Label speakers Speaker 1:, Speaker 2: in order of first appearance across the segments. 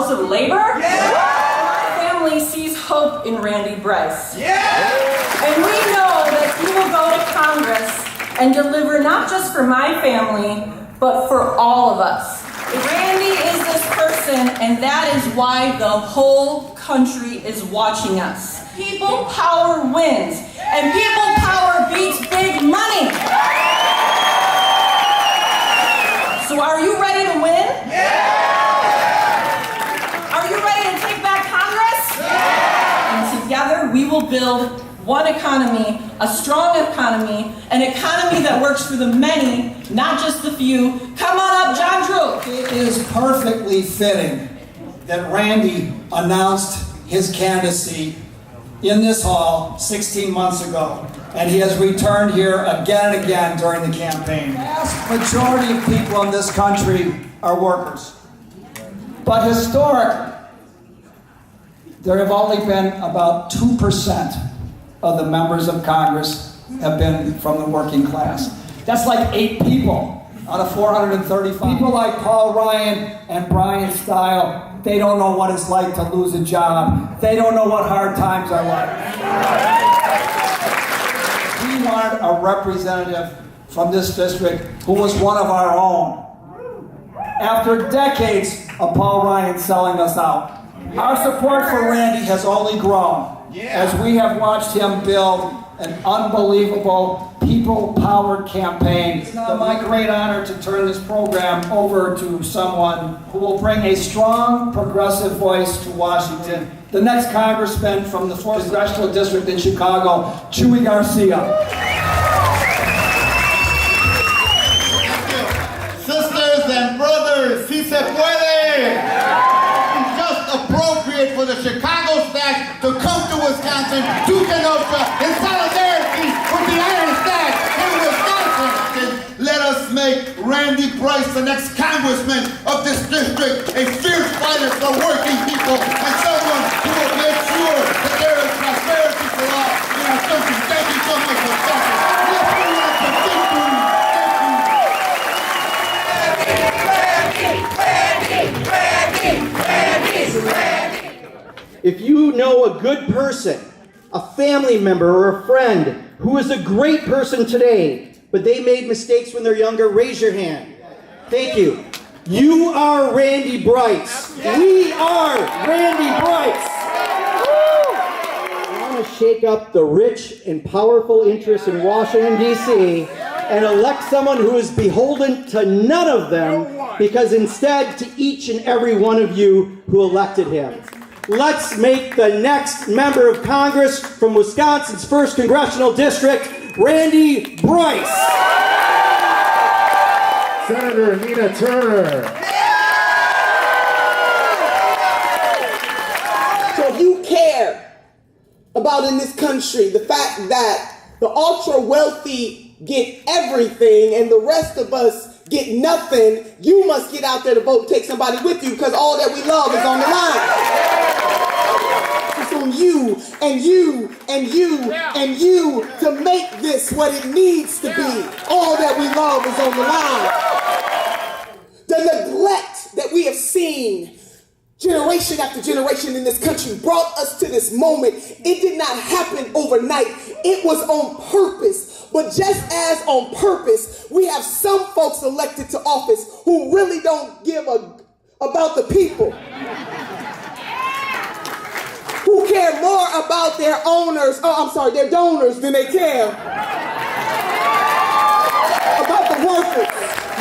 Speaker 1: House of Labor. Our family sees hope in Randy Bryce. And we know that he will go to Congress and deliver not just for my family, but for all of us. Randy is this person, and that is why the whole country is watching us. People power wins, and people power beats big money. So are you ready to win? Are you ready to take back Congress? And together we will build one economy, a strong economy, an economy that works for the many, not just the few. Come on up, John Drew.
Speaker 2: It is perfectly fitting that Randy announced his candidacy in this hall 16 months ago, and he has returned here again and again during the campaign. The vast majority of people in this country are workers. But historically, there have only been about 2% of the members of Congress have been from the working class. That's like 8 people out of 435. People like Paul Ryan and Brian Style, they don't know what it's like to lose a job. They don't know what hard times are like. We wanted a representative from this district who was one of our own. After decades of Paul Ryan selling us out, our support for Randy has only grown as we have watched him build an unbelievable people-powered campaign. It's now my great honor to turn this program over to someone who will bring a strong, progressive voice to Washington. The next Congressman from the 4th Congressional District in Chicago, Chuy Garcia.
Speaker 3: Sisters and brothers, si se puede! It's just appropriate for the Chicago stash to come to Wisconsin, to Kenosha, in solidarity with the ironstache in Wisconsin. Let us make Randy Bryce the next congressman of this district, a fierce fighter for working people, and someone who will make sure that there is prosperity for all in our country. Thank you so much for talking. Let's bring it up to victory.
Speaker 4: If you know a good person, a family member or a friend who is a great person today, but they made mistakes when they're younger, raise your hand. Thank you. You are Randy Bryce. We are Randy Bryce. I want to shake up the rich and powerful interests in Washington, D.C. and elect someone who is beholden to none of them, because instead to each and every one of you who elected him. Let's make the next member of Congress from Wisconsin's 1st Congressional District, Randy Bryce.
Speaker 5: Senator Nina Turner.
Speaker 6: So if you care about in this country the fact that the ultra wealthy get everything and the rest of us get nothing, you must get out there to vote and take somebody with you, because all that we love is on the line. It's on you and you and you and you to make this what it needs to be. All that we love is on the line. The neglect that we have seen generation after generation in this country brought us to this moment. It did not happen overnight. It was on purpose. But just as on purpose, we have some folks elected to office who really don't give about the people. Who care more about their their donors than they care about the workers.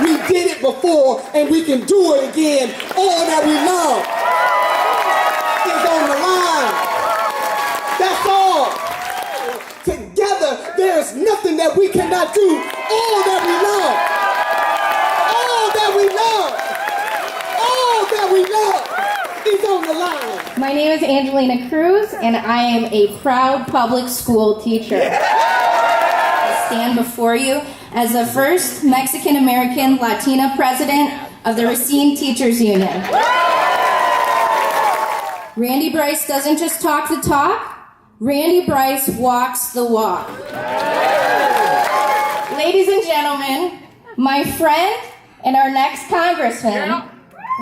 Speaker 6: We did it before and we can do it again. All that we love is on the line. That's all. Together, there is nothing that we cannot do. All that we love. All that we love. All that we love is on the line.
Speaker 7: My name is Angelina Cruz, and I am a proud public school teacher. I stand before you as the first Mexican-American Latina president of the Racine Teachers Union. Randy Bryce doesn't just talk the talk, Randy Bryce walks the walk. Ladies and gentlemen, my friend and our next congressman,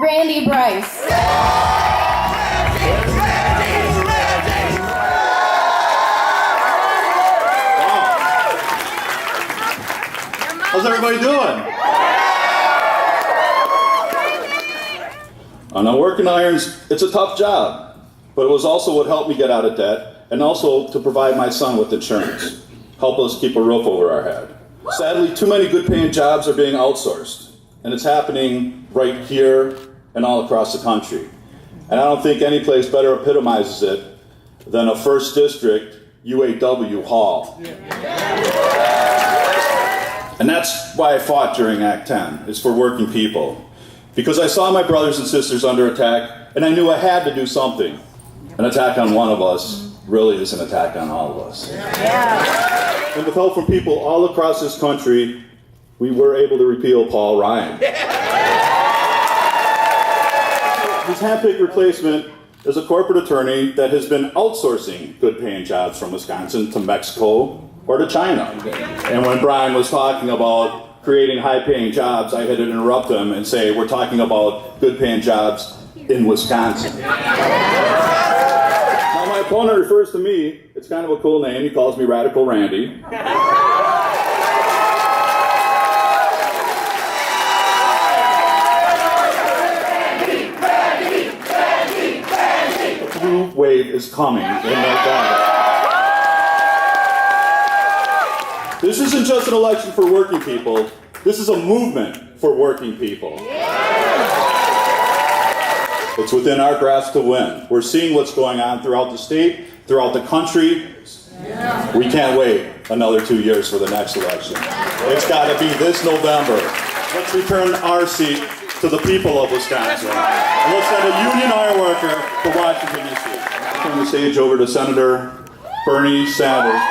Speaker 7: Randy Bryce.
Speaker 8: How's everybody doing? Now, working irons, it's a tough job, but it was also what helped me get out of debt and also to provide my son with insurance, help us keep a roof over our head. Sadly, too many good-paying jobs are being outsourced, and it's happening right here and all across the country. And I don't think any place better epitomizes it than a 1st District UAW hall. And that's why I fought during Act 10, is for working people. Because I saw my brothers and sisters under attack, and I knew I had to do something. An attack on one of us really is an attack on all of us. Yeah. And with help from people all across this country, we were able to repeal Paul Ryan. His handpicked replacement is a corporate attorney that has been outsourcing good-paying jobs from Wisconsin to Mexico or to China. And when Brian was talking about creating high-paying jobs, I had to interrupt him and say, we're talking about good-paying jobs in Wisconsin. Now, my opponent refers to me, it's kind of a cool name, he calls me Radical Randy. The blue wave is coming in November. This isn't just an election for working people. This is a movement for working people. It's within our grasp to win. We're seeing what's going on throughout the state, throughout the country. We can't wait another 2 years for the next election. It's got to be this November. Let's return our seat to the people of Wisconsin. And let's send a union iron worker to Washington, D.C. I'll turn the stage over to Senator Bernie Sanders.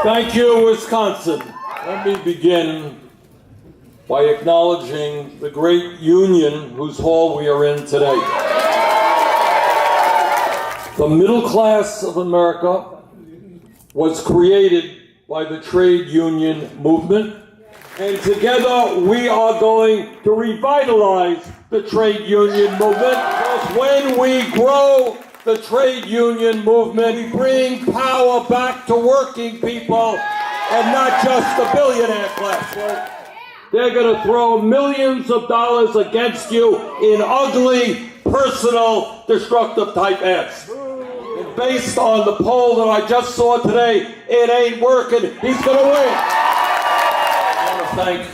Speaker 9: Thank you, Wisconsin. Let me begin by acknowledging the great union whose hall we are in today. The middle class of America was created by the trade union movement, and together we are going to revitalize the trade union movement, because when we grow the trade union movement, we bring power back to working people and not just the billionaire class. They're going to throw millions of dollars against you in ugly, personal, destructive type ads. And based on the poll that I just saw today, it ain't working. He's going to win. I want to thank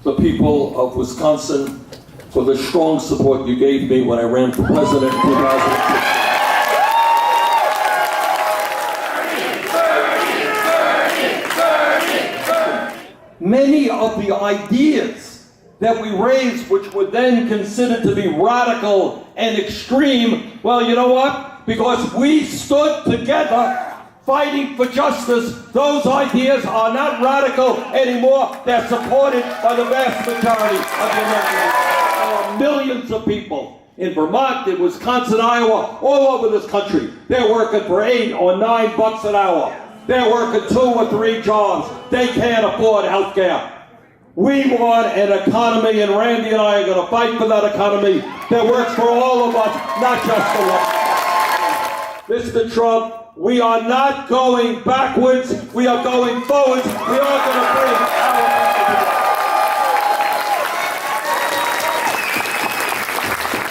Speaker 9: the people of Wisconsin for the strong support you gave me when I ran for president in 2006. Many of the ideas that we raised, which were then considered to be radical and extreme, well, you know what? Because we stood together fighting for justice, those ideas are not radical anymore. They're supported by the vast majority of the American people. There are millions of people in Vermont, in Wisconsin, Iowa, all over this country. They're working for $8 or $9 an hour. They're working 2 or 3 jobs. They can't afford health care. We want an economy, and Randy and I are going to fight for that economy that works for all of us, not just the one. Mr. Trump, we are not going backwards. We are going forwards. We are going to bring our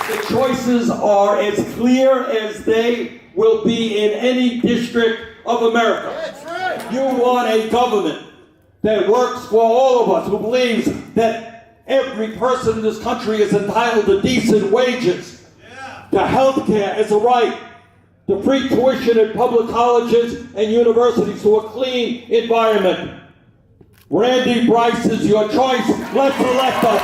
Speaker 9: country. The choices are as clear as they will be in any district of America. That's right. You want a government that works for all of us, who believes that every person in this country is entitled to decent wages, to health care as a right, to free tuition at public colleges and universities, to a clean environment. Randy Bryce is your choice. Let's elect him.